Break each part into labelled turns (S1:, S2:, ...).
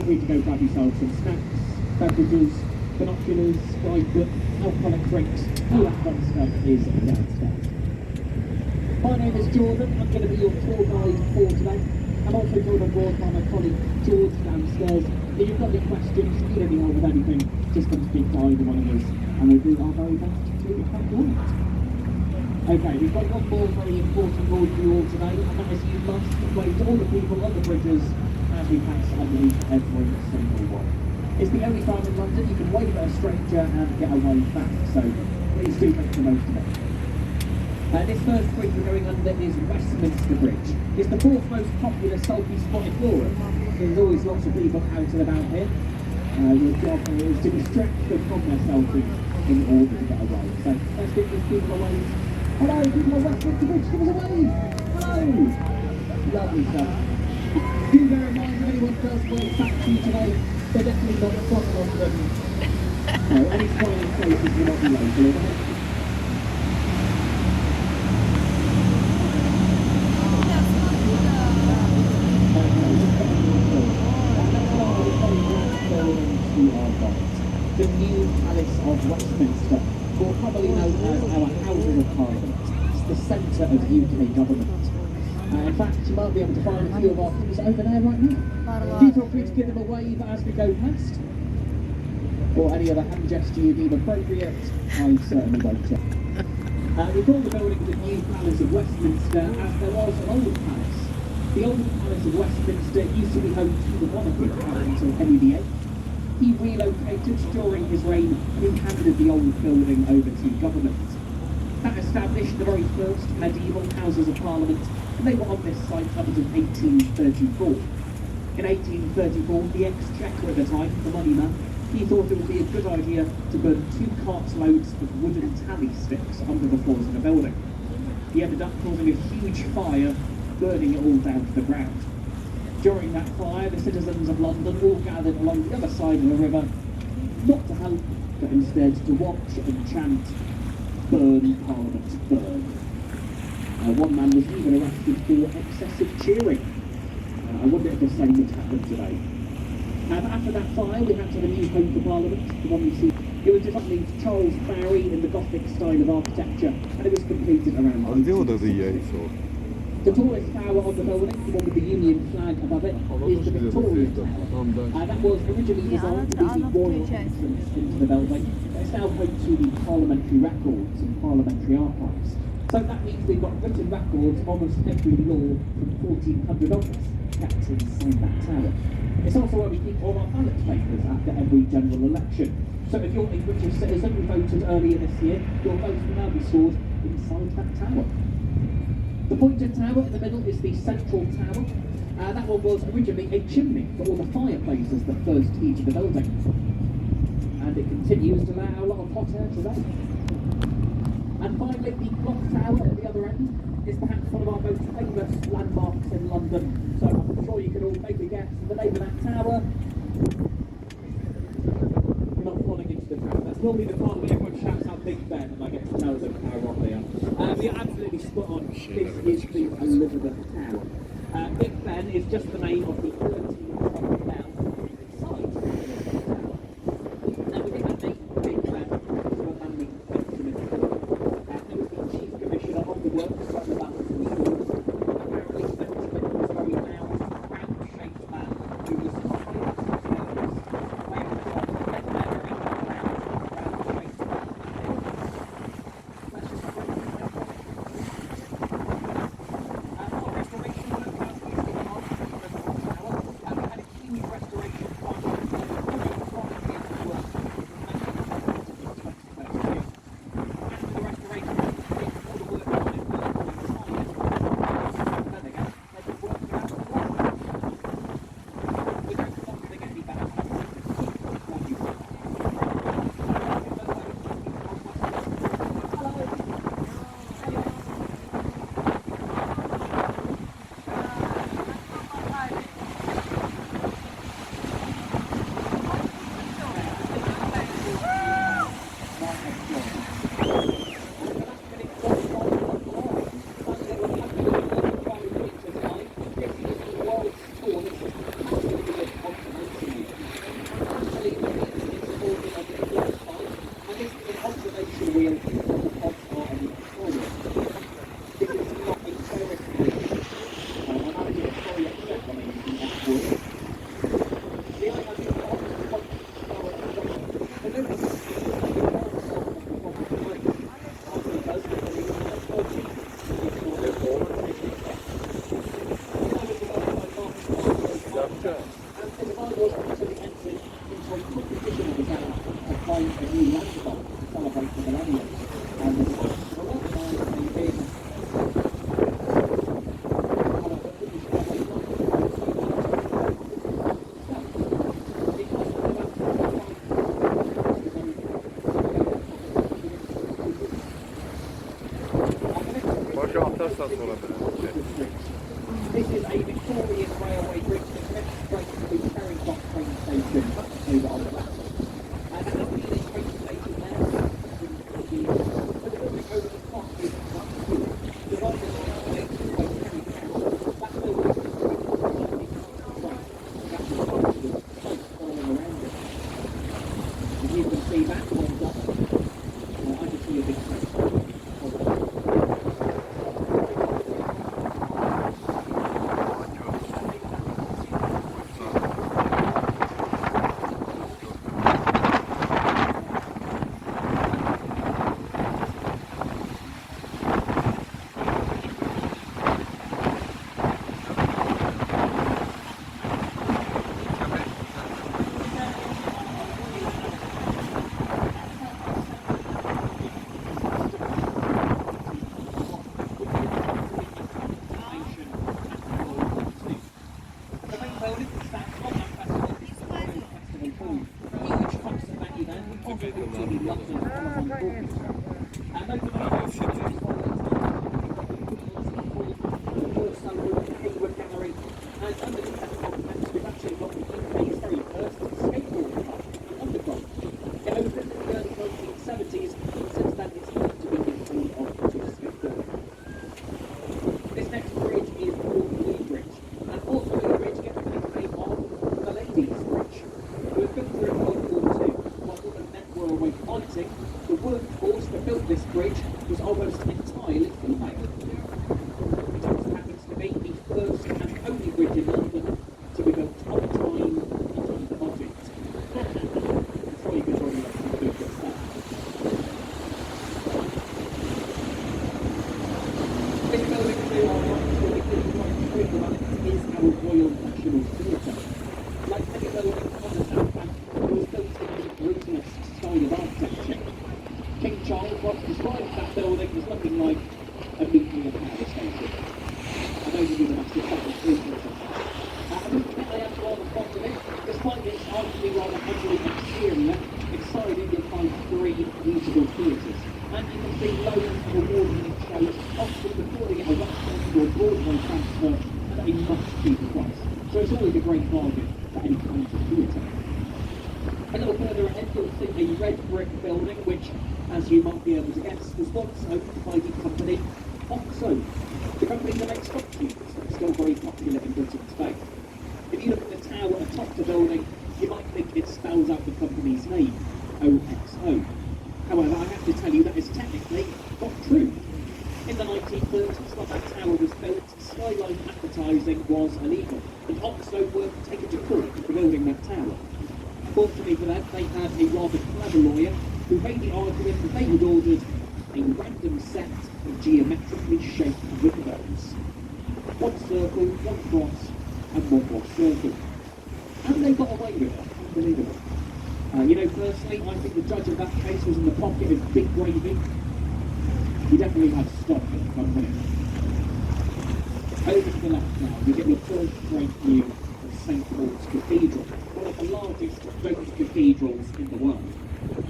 S1: free to go grab yourself some snacks, beverages, binoculars, guidebook, alcoholic drinks, all that fun stuff is downstairs. My name is Jordan, I'm going to be your tour guide for today. I'm also joined on board by my colleague George downstairs. If you've got any questions, need any help with anything, just come speak to either one of us and we'll do our very best to help you out. Okay, we've got one more very important rule for you all today, and that is you must wave to all the people on the bridges as we pass underneath every single one. It's the only time in London you can wave at a stranger and get a wave back, so please do make the most of it. This first bridge we're going under is Westminster Bridge. It's the fourth most popular selfie spot in Europe. There's always lots of people out and about here. Your job is to distract them from their selfies in order to get away. So let's give these people a wave. Hello, people of Westminster Bridge, give us a wave! Hello! Lovely stuff. Do bear in mind if anyone does wave back to you today, they're definitely not front on them. No, any smiling faces will not be local, alright? The new Palace of Westminster, or probably known as our Houses of Parliament. It's the centre of UK government. In fact, you might be able to find a few of our peers over there right now. Do feel free to give them a wave as we go past. Or any other hand gesture you deem appropriate, I certainly won't check. We call the building the new Palace of Westminster as there was an old palace. The old Palace of Westminster used to be home to the monarchy until Henry VIII. He relocated during his reign and he handed the old building over to government. That established the very first medieval Houses of Parliament, and they were on this site up until 1834. In 1834, the Exchequer at the time, the money man, he thought it would be a good idea to burn 2 carts loads of wooden tally sticks under the floors of the building. He ended up causing a huge fire, burning it all down to the ground. During that fire, the citizens of London all gathered along the other side of the river, not to help, but instead to watch and chant, "Burn Parliament, burn." One man was even arrested for excessive cheering. I wonder if the same would happen today. After that fire, we had to have a new home for Parliament, the one you see. It was designed by Charles Barry in the Gothic style of architecture, and it was completed around 1860. The tallest tower of the building, the one with the Union flag above it, is the Victoria Tower. That was originally designed to be the royal entrance into the building, but it's now home to the parliamentary records and parliamentary archives. So that means we've got written records of almost every law from 1400 onwards kept inside that tower. It's also where we keep all our ballot papers after every general election. So if you're a British citizen who voted earlier this year, your vote will now be stored inside that tower. The pointed tower in the middle is the central tower. That one was originally a chimney for all the fireplaces that first heated the building. And it continues to allow a lot of hot air today. And finally, the clock tower at the other end is perhaps one of our most famous landmarks in London. So I'm sure you can all make a guess the name of that tower. You're not falling into the trap. That's normally the part where everyone shouts out Big Ben and I get to tell them how wrong they are. You're absolutely spot on. This is the Elizabeth Tower. Big Ben is just the name of the 13th bell inside the Elizabeth Tower. And within that name, Big Ben, was a man named Benjamin Philip. He was the chief commissioner of the works on the balance of the shores. Apparently, Benjamin was a very loud, round-shaped man who was probably nervous. because I was actually entered into a competition of to find a new landmark to celebrate the millennium. And the stats were organised in This is a Victorian railway bridge that connects straight to the Charing Cross train station over on the left. And there has been a train station there for years. But the building over the top is quite huge. Divided by Charing Cross, that building is that's the top of the site all around it. And you can see that one dot. I can see a big train. The workforce that built this bridge was almost entirely female. It also happens to be the first and only bridge in London to be built on time and under budget. I'm sure you can probably make some good stuff. This building to our right, is our Royal National Theatre. Like many buildings on the South Bank, it was built in the brutalist style of architecture. King Charles once described that building as looking like a nuclear power station. I know you do the massive public movement. I must admit I am rather fond of it. Despite its arguably rather ugly exterior, inside it you'll find 3 beautiful theatres. And you can see loads of award-winning shows, often recording at a West End or Broadway transfer at a much cheaper price. So it's always a great bargain for any kind of theatre. A little further ahead you'll see a red brick building which, as you might be able to guess, was once owned by the company Oxo, the company that makes stock tubes, still very popular in Britain today. If you look at the tower atop the building, you might think it spells out the company's name, OXO. However, I have to tell you that is technically not true. In the 1930s, when that tower was built, skyline advertising was illegal, and Oxo were taken to court for building that tower. Fortunately for them, they had a rather clever lawyer who made the argument that they had ordered a random set of geometrically shaped windows. One circle, one cross, and one more circle. And they got away with it. Unbelievable. Personally, I think the judge of that case was in the pocket of big gravy. He definitely had stock at the company. Over to the left now, you get your first great view of St Paul's Cathedral, one of the largest Roman cathedrals in the world.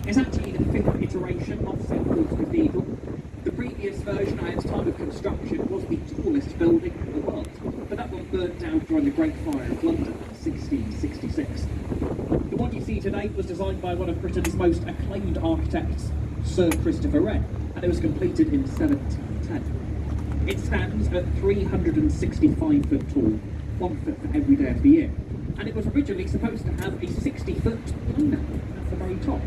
S1: It's actually the 5th iteration of St Paul's Cathedral. The previous version at its time of construction was the tallest building in the world, but that one burnt down during the Great Fire of London in 1666. The one you see today was designed by one of Britain's most acclaimed architects, Sir Christopher Wren, and it was completed in 1710. It stands at 365 foot tall, 1 foot for every day of the year, and it was originally supposed to have a 60-foot pineapple at the very top.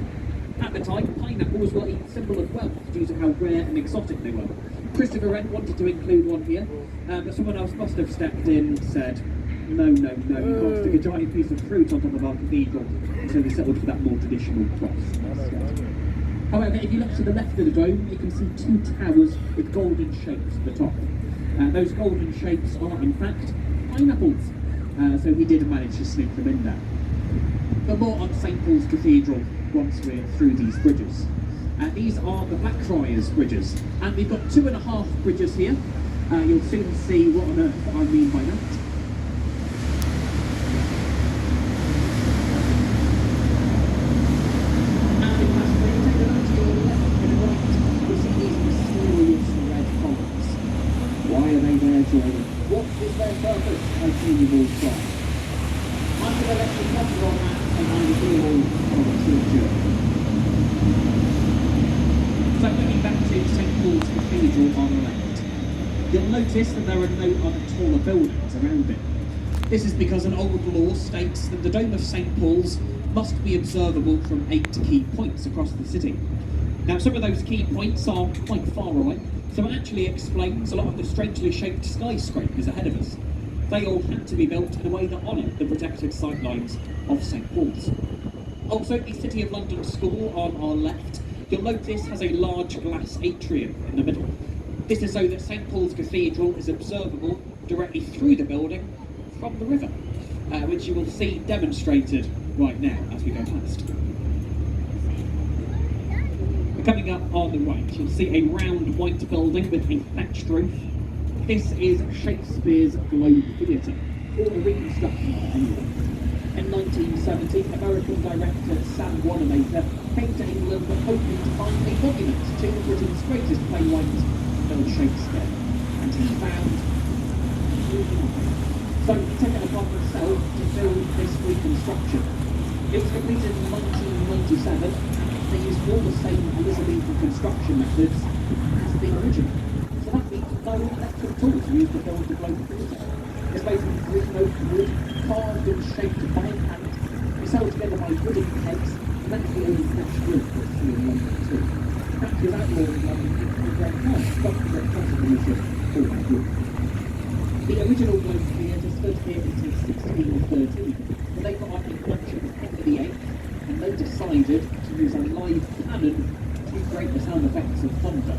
S1: At the time, pineapples were a symbol of wealth due to how rare and exotic they were. Christopher Wren wanted to include one here, but someone else must have stepped in and said, no, you can't stick a giant piece of fruit on top of our cathedral, so they settled for that more traditional cross instead. However, if you look to the left of the dome, you can see 2 towers with golden shapes at the top. Those golden shapes are, in fact, pineapples. so he did manage to sneak them in there. But more on St Paul's Cathedral once we're through these bridges. These are the Blackfriars bridges, and we've got 2.5 bridges here. You'll soon see what on earth I mean by that. And in fact, when you take a look to your left and right, you'll see these mysterious red columns. Why are they there, Jordan? What is their purpose? I see you all try. I'm going to let you cover on that, and I'm going to do all on a short journey. So looking back to St Paul's Cathedral on the left, you'll notice that there are no other taller buildings around it. This is because an old law states that the dome of St Paul's must be observable from 8 key points across the city. Now some of those key points are quite far away, so it actually explains a lot of the strangely shaped skyscrapers ahead of us. They all had to be built in a way that honoured the protected sightlines of St Paul's. Also, the City of London School on our left, you'll notice has a large glass atrium in the middle. This is so that St Paul's Cathedral is observable directly through the building from the river, which you will see demonstrated right now as we go past. Coming up on the right, you'll see a round white building with a thatched roof. This is Shakespeare's Globe Theatre, or a reconstruction of it anyway. In 1970, American director Sam Wanamaker came to England hoping to find a monument to Britain's greatest playwright, Shakespeare, and he found nothing. So he took it upon himself to build this reconstruction. It was completed in 1997, and they used all the same Elizabethan construction methods as the original. So that means no electric tools used to build the Globe Theatre. It's basically green oak wood, carved and shaped by hand, it's held together by wooden pegs, and that's the only thatched roof that's here in London too. That was outlawed in London for Great House, but the possibility for that group. The original Globe Theatre stood here until 1613, but they got up in connection with Henry VIII, and they decided to use a live cannon to create the sound effects of thunder.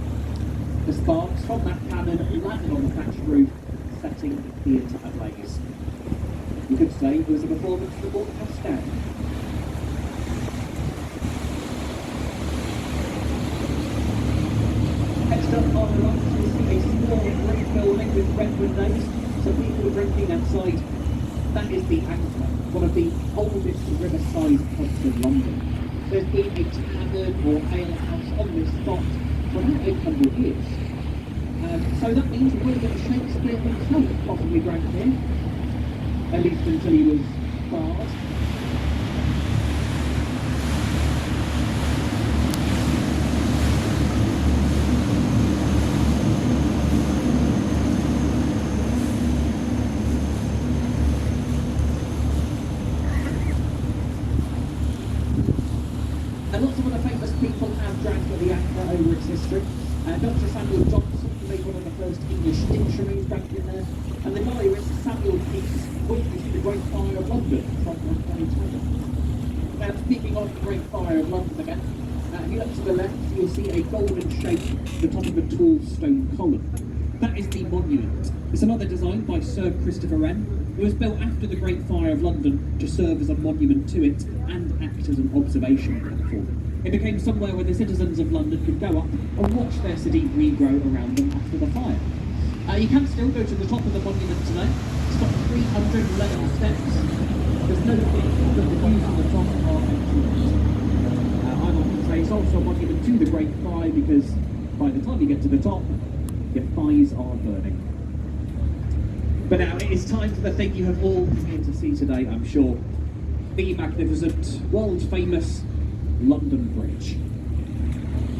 S1: The sparks from that cannon landed on the thatched roof, setting the theatre ablaze. You could say it was a performance that brought the house down. Next up on the right, you'll see a small brick building with red windows, so people drinking outside. That is the Anchor, one of the oldest riverside pubs in London. There's been a tavern or ale house on this spot for about 800 years. So that means William Shakespeare himself possibly drank here, at least until he was barred. And lots of other famous people have drank at the Anchor over its history. Dr. Samuel Johnson, who made one of the first English dictionaries, drank in there, and the diarist Samuel Pepys witnessed the Great Fire of London from 1920. Now, speaking of the Great Fire of London again, if you look to the left, you'll see a golden shape at the top of a tall stone column. That is the monument. It's another design by Sir Christopher Wren. It was built after the Great Fire of London to serve as a monument to it and act as an observation platform. It became somewhere where the citizens of London could go up and watch their city regrow around them after the fire. You can still go to the top of the monument today. It's got 311 steps. There's no big that the views on the top are excellent. I often say it's also a monument to the Great Fire because by the time you get to the top, your thighs are burning. But now it is time for the thing you have all come here to see today, I'm sure. The magnificent, world-famous London Bridge.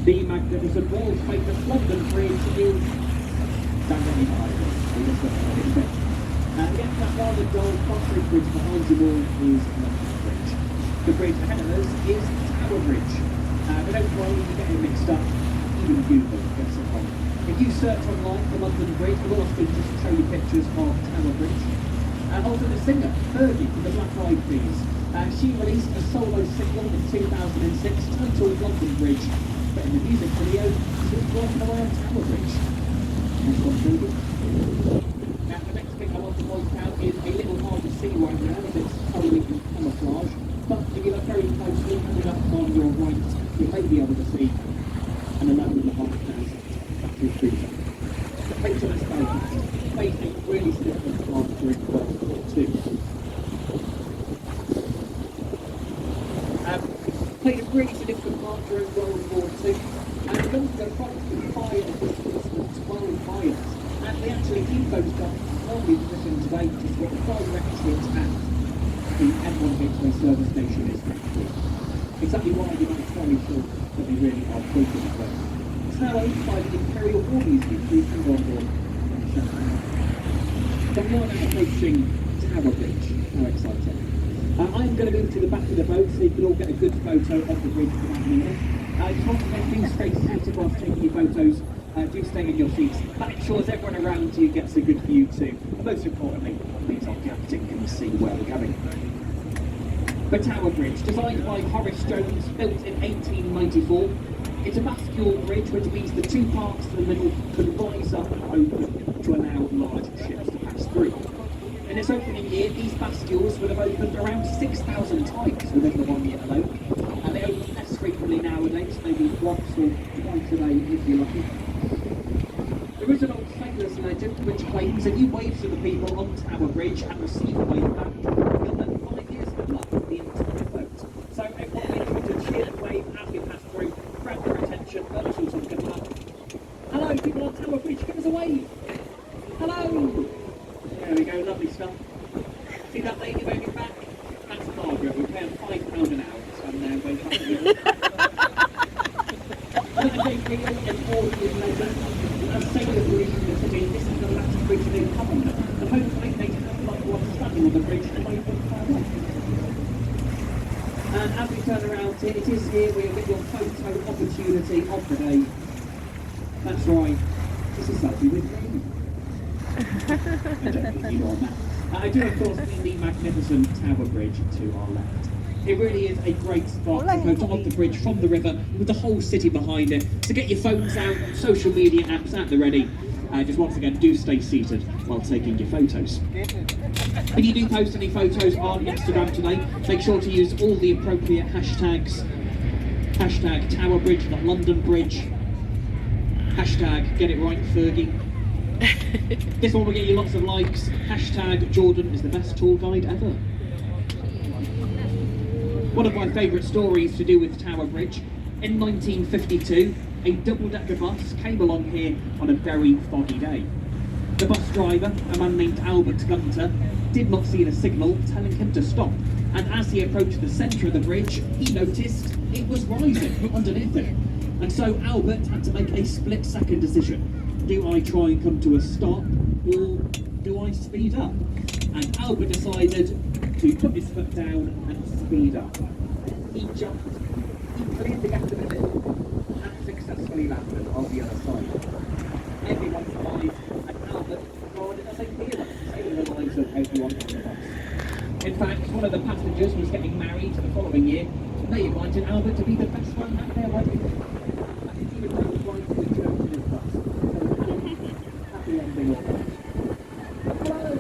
S1: The magnificent, world-famous London Bridge is standing in Ireland. Against that rather dull concrete bridge behind you all is London Bridge. The bridge ahead of us is Tower Bridge. But don't worry, you get it mixed up. Even Google gets it wrong. If you search online for London Bridge, it will often just show you pictures of Tower Bridge. Also the singer, Fergie from the Black Eyed Peas. She released a solo single in 2006 titled London Bridge, but in the music video, she was walking away on Tower Bridge. That's what's really good. Now, the next thing I want to point out is a little hard to see now as it's colouring in camouflage, but if you look very closely, coming up on your right, you may be able to see an 11,500 battery cruiser. The HMS Belfast made a really significant part during World War II. Played a really significant part during World War II, and the guns were approximately 5 of this was 12 miles, and they actually keep those guns only in position today to what directly attack the M1 Gateway service station is. Exactly why you're not entirely sure that they really are pointed at them. It's now owned by the Imperial War Museum, so you can go on board and check it out. But we are now approaching Tower Bridge. How exciting. I'm going to move to the back of the boat so you can all get a good photo of the bridge without moving. You can't make things stay seated whilst taking your photos. Do stay in your seats. That ensures everyone around you gets a good view too. And most importantly, means our captain can see where we're going. The Tower Bridge, designed by Horace Jones, built in 1894. It's a bascule bridge, which means the two parts in the middle can rise up and open to allow large ships to pass through. In its opening year, these bascules would have opened around 6,000 times within the 1 year alone, and they open less frequently nowadays, maybe once or twice a day if you're lucky. There is an old sailor's legend which claims if you wave to the people on Tower Bridge and receive a wave back, you'll earn 5 years of luck for the entire boat. So everyone make sure to cheer and wave as we pass through, grab their attention, let us all talk about. Hello, people on Tower Bridge, give us a wave! Hello! There we go, lovely stuff. See that lady waving back? That's Margaret. We pay her £5 an hour to stand there and wave back at you. As sailors were leaving the city, this is the last bridge they come on, and hopefully they have like one standing on the bridge to wave them farewell. And as we turn around here, it is here where you get your photo opportunity of the day. That's right, this is selfie with me. I do of course mean the magnificent Tower Bridge to our left. It really is a great spot to photo of the bridge from the river with the whole city behind it. So get your phones out, social media apps at the ready. Just once again, do stay seated while taking your photos. If you do post any photos on Instagram today, make sure to use all the appropriate hashtags. Hashtag Tower Bridge, not London Bridge. Hashtag Get It Right Fergie. This one will get you lots of likes. Hashtag Jordan is the best tour guide ever. One of my favourite stories to do with Tower Bridge. In 1952, a double-decker bus came along here on a very foggy day. The bus driver, a man named Albert Gunter, did not see the signal telling him to stop. And as he approached the centre of the bridge, he noticed it was rising underneath him. And so Albert had to make a split-second decision. Do I try and come to a stop, or do I speed up? And Albert decided to put his foot down and speed up. He jumped, he cleared the gap in the middle, and successfully landed on the other side. Everyone survived, and Albert regarded as a hero, saving the lives of everyone on the bus. In fact, one of the passengers was getting married the following year, and they invited Albert to be the best man at their wedding. And he would go right to the church in his bus. Happy ending all that. Hello!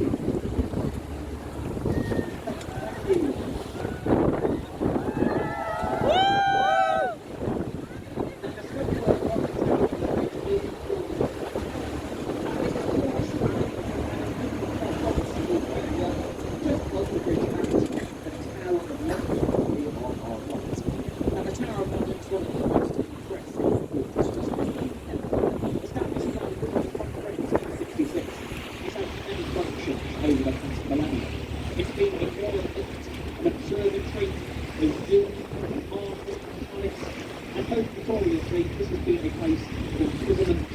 S1: This has been a place of imprisonment,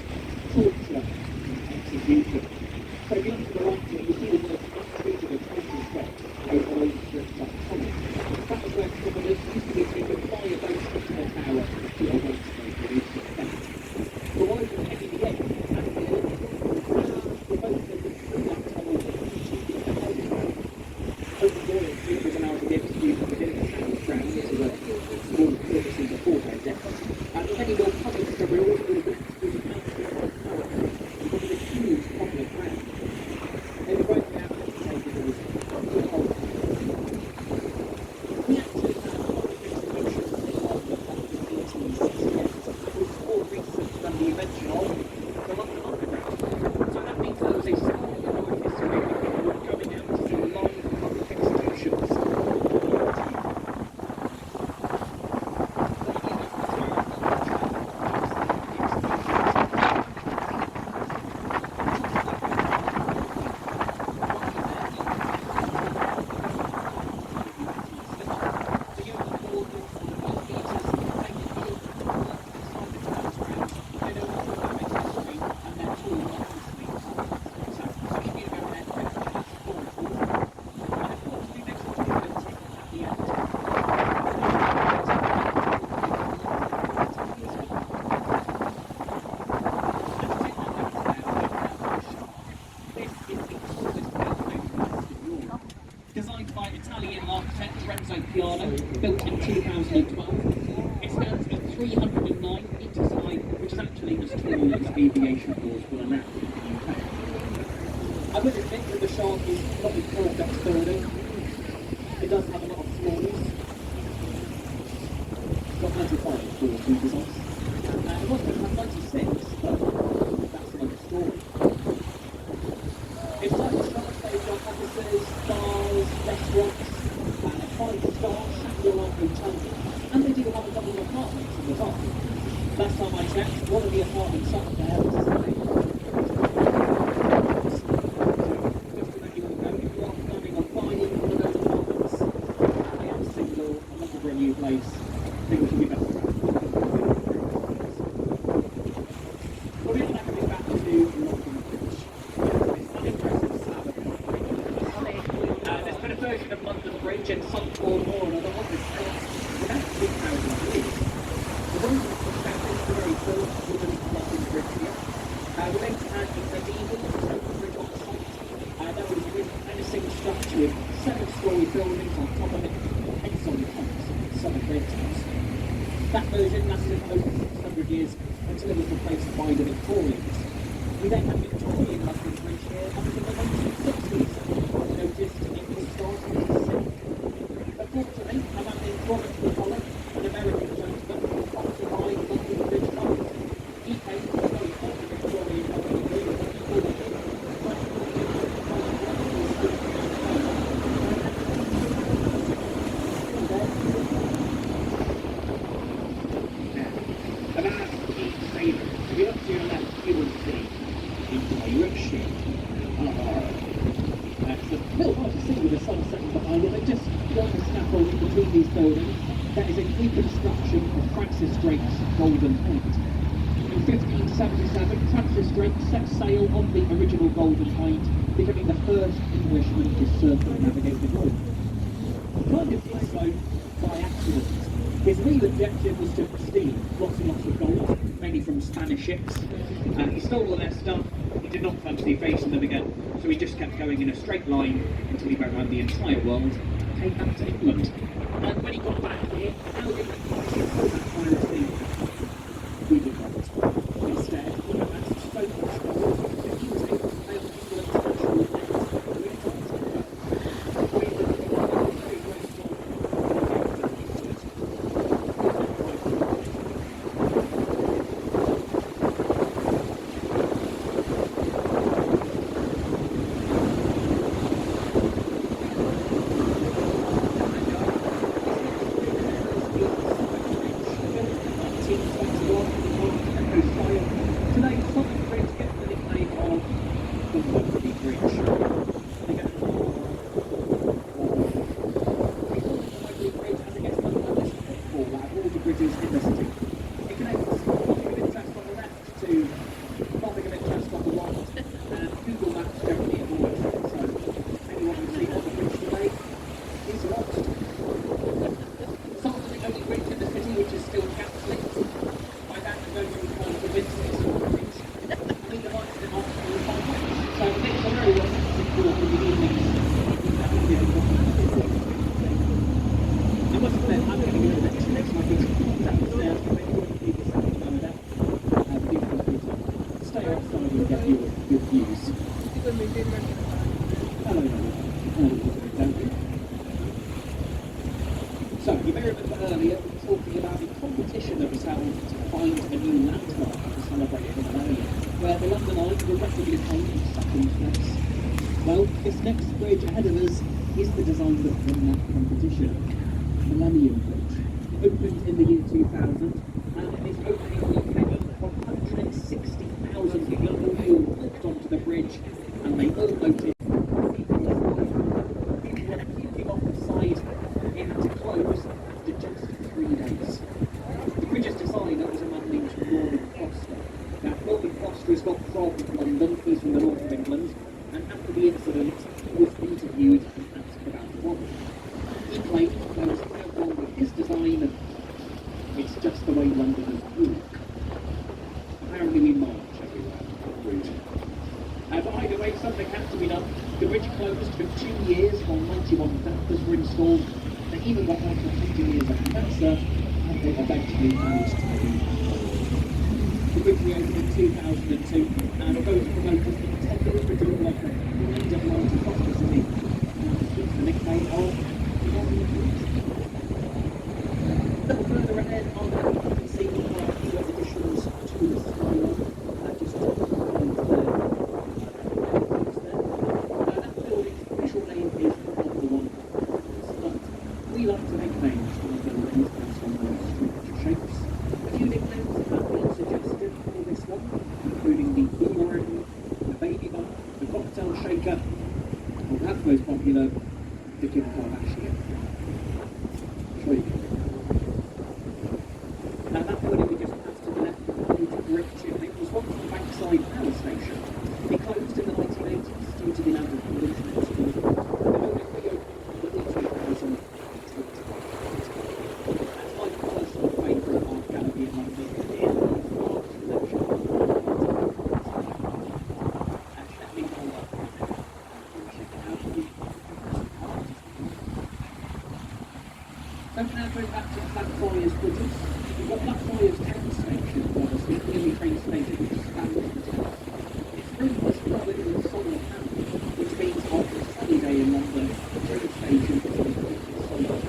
S1: torture, and execution. So if you look to the right here, you see the word untreated and total threat over the old strips up common. That was where criminals used to be taken by a boat to the tower to await their release of death. But while it was heading again, and the boat had been through that tunnel to the home. Open royalty was allowed to be executed within the town's grounds as a small courtesy before their death. And many more public burials were built through the council of power because of the huge public ground. They were broken out and taken as the whole piano, built in 2012. It stands at 309 metres high, which is actually as tall as aviation laws will allow in the UK. I would admit that the Shark is not a perfect building. It does have a lot of flaws. It's got 95 floors to be precise. It was going to have 96, but that's another story. It's like a star stage on offices, bars, restaurants, and a 5-star Shangri-La hotel. And they do have a couple of apartments on the top. Last time I checked, one of the apartments up there was the same. Just to let you all know, if you are planning on buying one of those apartments, and they are single and looking for a new place, things will be better. Well, we're now coming back to London Bridge. It's an impressive slab of concrete. There's been a version of London Bridge in some form or another on this spot without 2,000 years. The road was established the very first wooden London Bridge here. We later had a medieval stone bridge on site. That was a really menacing structure with 7-storey buildings on top of it, hence on the pumps, southern River Thames. That version lasted over 600 years until it was replaced by the Victorians. We then had Victorian London Bridge here up until the 1960s. Noticed it was starting to sink. Unfortunately, a man named Robert McCulloch, an American gentleman who occupied London Bridge Road, he came to the very top of Victorian London Bridge and he called it if you look to your left, you will see the pirate ship. It's a little hard to see with the sun setting behind it, but just beyond the scaffold in between these buildings, that is a reconstruction of Francis Drake's Golden Hind. In 1577, Francis Drake set sail on the original Golden Hind, becoming the first Englishman to circumnavigate the globe. He kind of did so by accident. His real objective was to steal lots and lots of gold, mainly from Spanish ships. He stole all their stuff, he did not fancy facing them again, so he just kept going in a straight line until he went around the entire world and came back to England. And when he got back here, how did he go that piracy? We did not. Instead, he amassed so much gold that he was able to pay off England's national debt with gold. We did not very graceful. Today, London Bridge gets the nickname of the Wembley Bridge. They get the Wembley Bridge as it gets the longest football out of all the bridges in the city. It connects nothing of interest on the left to nothing of interest on the right, and Google Maps generally avoids it. So anyone who sees on the bridge today is lost. It's also the only bridge in the city which is still Catholic. My dad was going to be called the Vincent. So I think it's a very romantic walk in the evenings. I must admit, I'm going to be a little bit chilly, so I think downstairs for people sitting down there. Stay outside and get your views. Hello, thank you. So, you may remember earlier we were talking about the competition that was held to find a new landmark to celebrate the millennium, where the London Eye regrettably came in second place. Well, this next bridge ahead of us is the design that won that competition. Millennium Bridge. Opened in the year 2000, and its opening week meant 160,000 people all walked onto the bridge, and they all noticed people were puking off the side. It had to close after just 3 days. The bridge's designer was a man named Norman Foster. Now, Norman Foster is not from London, he's from the north of England, and after the incident, he was interviewed and asked about why. He claimed there was no wrong with his design, and it's just the way Londoners walk. Apparently we march everywhere, rude. But either way, something had to be done. The bridge closed for 2 years while 91 dampers were installed. They even got one for 50 years at Cancer, and they eventually managed to be. The bridge reopened in 2002, and although it's promoted as intended for doing like a blade of light across the city, it's the nickname of the Modern Bridge. A little further ahead on the map, you can see there are a few additions to the skyline, just to the that building's official name is not the one, but we like to make names for the buildings based on their strange shapes. A few nicknames have been suggested for this one, including the boomerang, the baby bump, the cocktail shaker, or perhaps most popular, the Kim Kardashian. Sure you can. Now that building we just passed to the left is a brick chimney. It was once the Bankside Power Station. It closed in the 1980s due to the amount of pollution it was causing. The building reopened in 2000. That's my personal favourite art gallery in London. It is an art collection. Let me hold up. Check it out. So now going back to Blackfriars Bridges. We've got Blackfriars Thames Station, obviously, the only train station which spans the Thames. It's really was flooded in solar panel, which means after a sunny day in London, the train station is completely solar.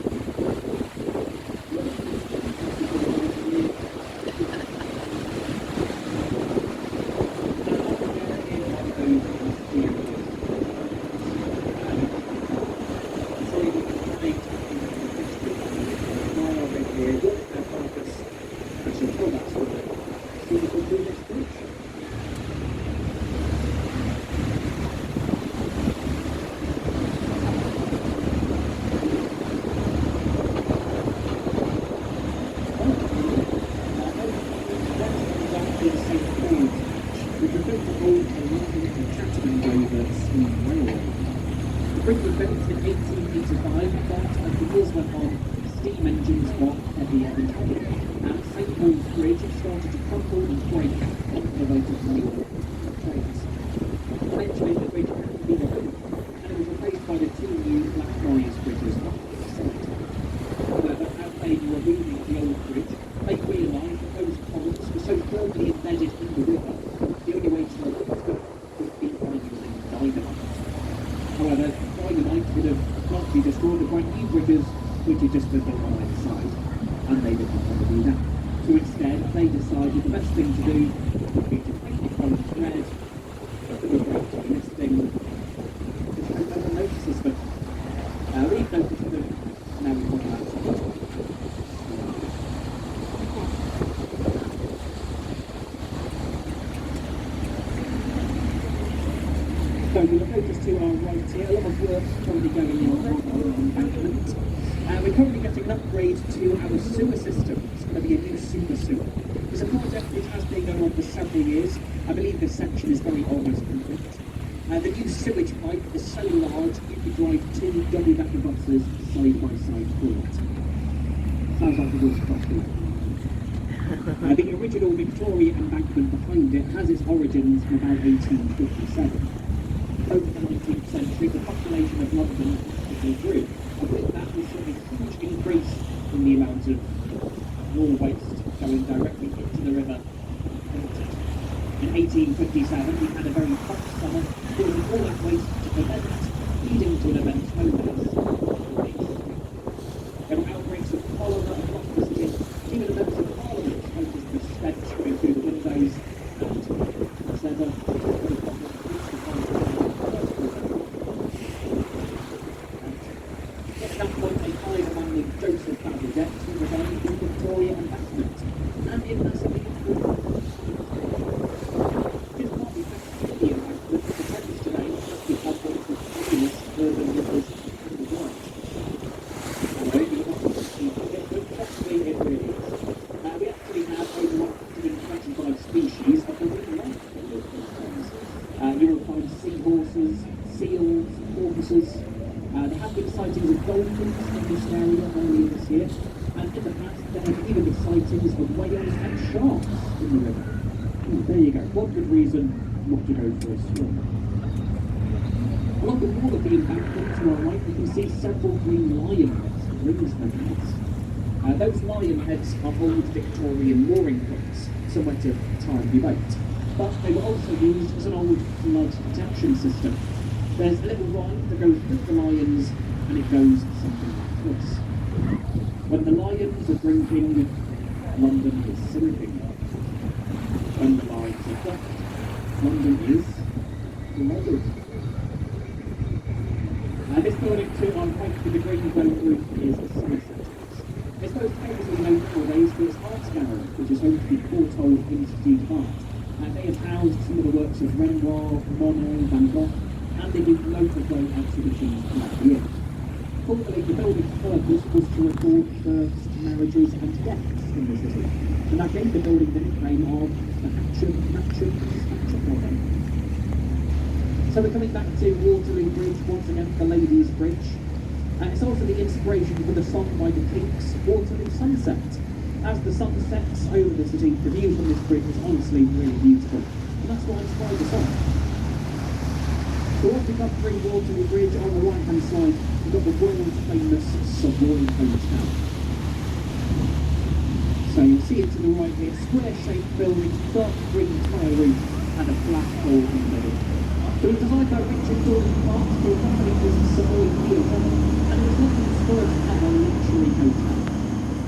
S1: The bridge was built in 1885, but as the years went on, steam engines got heavier and heavier, and St Paul's Bridge started to crumble and break under the weight of manual trains. Eventually the bridge had to be removed, and it was replaced by the two new Blackfriars Bridges after the site. However, as they were removing the old bridge, they realised that those columns were so firmly embedded in the river, the only way to remove them would be by using dynamite. However, dynamite would have likely destroyed the brand new bridges, which had just been built on either side, and they didn't want to do that. So instead, they decided the best thing to do would be to paint the columns red, put the river out to the listing, just hope no one notices them. We've noticed them, now we want that. So you'll notice to our right here, a lot of work's currently going on the embankment. We're currently getting an upgrade to our sewer system. It's going to be a new sewer. It's a project which has been going on for several years. I believe this section is very almost complete. The new sewage pipe is so large you could drive two double-decker buses side by side through it. Sounds like a good property. The original Victoria embankment behind it has its origins from about 1857. Over the 19th century, the population of London grew, and with that we saw a huge increase in the amount of raw waste going directly into the river. In 1857, we had a very hot summer, causing all that waste to ferment, leading to an event known as there were outbreaks of cholera across the city. Even members of Parliament noticed the stench going through the windows, and said that at that point, a hired man named Joseph Babbage was regarding the Victoria embankment, and it massively improved. His partly thanks to the embankment, the Thames today has become one of the finest urban rivers in the world. Although you want to see different, trust me, it really is. We actually have over 125 species of marine life in the Thames. You will find seahorses, seals, porpoises. There have been sightings of dolphins in this area earlier this year, and in the past there have even been sightings of whales and sharks in the river. There you go, one good reason not to go for a swim. Along the wall of the embankment to our right, you can see several green lion nets. rings heads. Those lion heads are old Victorian mooring points, somewhere to tie the boat. But they were also used as an old flood protection system. There's a little rhyme that goes with the lions, and it goes something like this. When the lions are drinking, London is sleeping. When the lions are docked, London is flooded. This building too, on height with the green dome roof, is a sunset. It's most famously known nowadays for its art gallery, which is home to the Courtauld Institute of Art. They have housed some of the works of Renoir, Monet, Van Gogh, and they do low-to-low exhibitions throughout the year. Formerly, the building's purpose was to record births, marriages, and deaths in the city, and that gave the building the nickname of the Hatchet Building. So we're coming back to Waterloo Bridge, once again, the Ladies' Bridge. It's also the inspiration for the song by the Kinks, Waterloo Sunset. As the sun sets over the city, the view from this bridge is honestly really beautiful, and that's why I inspired the song. So once we come through Waterloo Bridge, on the right-hand side, we've got the world-famous Savoy Hotel. So you'll see it to the right here, square-shaped building, dark green tile roof, and a black hole in the middle. It was designed by Richard Gordon Parks for a company called Savoy Theatre, and it was London's first ever luxury hotel.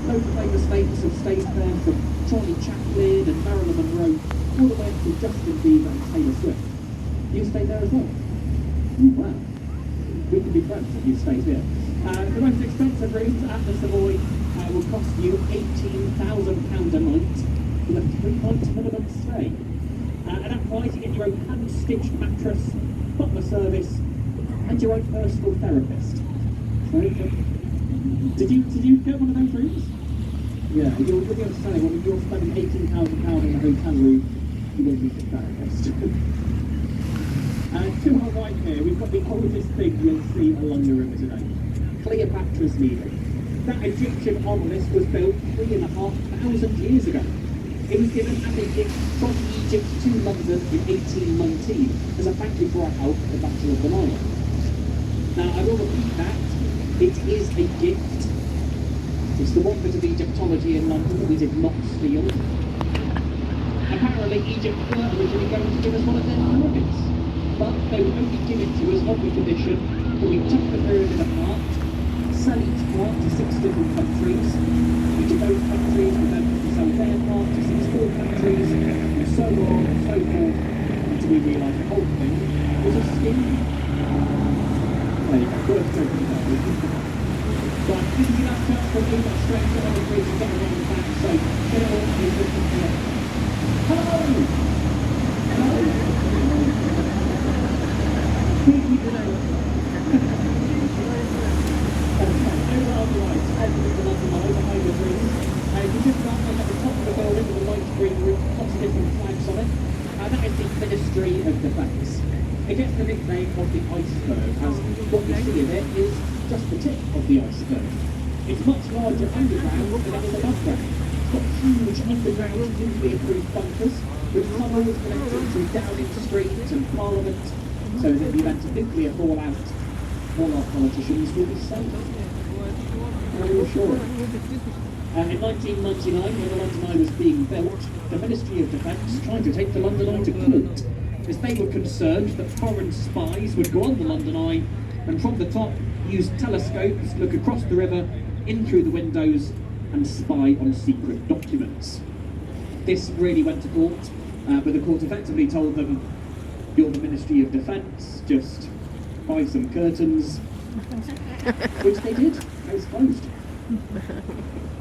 S1: Loads of famous names have stayed there, from Charlie Chaplin and Marilyn Monroe, all the way up to Justin Bieber and Taylor Swift. You stayed there as well? Ooh, wow. We could be friends if you stayed here. The most expensive rooms at the Savoy will cost you £18,000 a night with a 3-night minimum stay. At that price, you get your own hand-stitched mattress, butler service, and your own personal therapist. So, did you get one of those rooms? Yeah, you'll be able to say, well, if you're spending £18,000 in a hotel room, you won't need a therapist. To our right here, we've got the oldest thing you'll see along the river today, Cleopatra's Needle. That Egyptian obelisk was built 3,500 years ago. It was given as a gift from Egypt to London in 1819 as a thank you for our help at the Battle of the Nile. Now, I will repeat that. It is a gift. It's the one bit of Egyptology in London that we did not steal. Apparently, Egypt were originally going to give us one of their pyramids, but they would only give it to us on the condition that we took the pyramid apart, sell each part to 6 different countries. Each of those countries would then sell their part to 6 more countries, and so on and so forth, until we realised the whole thing was a scheme. There you go, worth talking about. Right, this is enough chance for me, but straight to the bridge and get around the back, so get it all to you, listen to it. Hello! Hello! Thank you today. Over on the right, heading to London Eye, behind the trees. You just got at the top of the building with a light green roof, lots of different flags on it. That is the Ministry of Defence. It gets the nickname of the iceberg, as what you see of it is just the tip of the iceberg. It's much larger underground than it is above ground. It's got huge underground nuclear-proof bunkers with tunnels connected to Downing Street and Parliament, so that in the event of nuclear fallout, all our politicians will be safe. Very reassuring. In 1999, when the London Eye was being built, the Ministry of Defence tried to take the London Eye to court, as they were concerned that foreign spies would go on the London Eye and from the top use telescopes, look across the river, in through the windows and spy on secret documents. This really went to court, but the court effectively told them, you're the Ministry of Defence, just buy some curtains, which they did. It was closed.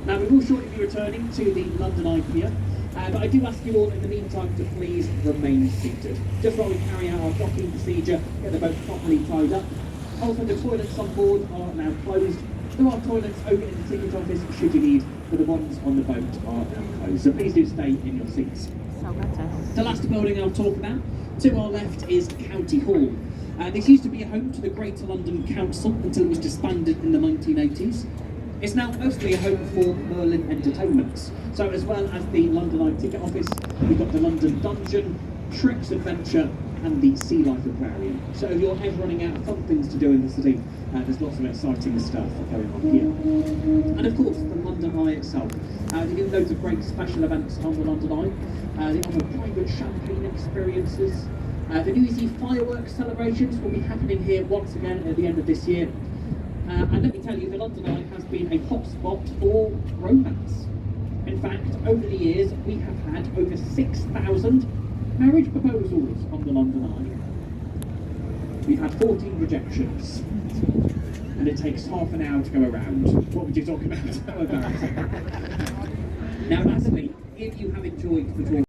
S1: Now, we will shortly be returning to the London Eye Pier, but I do ask you all in the meantime to please remain seated, just while we carry out our docking procedure, get the boat properly tied up. Also, the toilets on board are now closed. There are toilets open in the ticket office should you need, but the ones on the boat are now closed. So please do stay in your seats. The last building I'll talk about, to our left, is County Hall. This used to be a home to the Greater London Council until it was disbanded in the 1980s. It's now mostly a home for Merlin Entertainments. So as well as the London Eye ticket office, we've got the London Dungeon, Shrek's Adventure, and the Sea Life Aquarium. So if you're ever running out of fun things to do in the city, there's lots of exciting stuff going on here. And of course, the London Eye itself. They do loads of great special events on the London Eye. They offer private champagne experiences. The New Year's Eve fireworks celebrations will be happening here once again at the end of this year. And let me tell you, the London Eye has been a hotspot for romance. In fact, over the years, we have had over 6,000 marriage proposals on the London Eye. We've had 14 rejections, and it takes half an hour to go around. What would you talk about? How embarrassing. Now, lastly, if you have enjoyed the tour,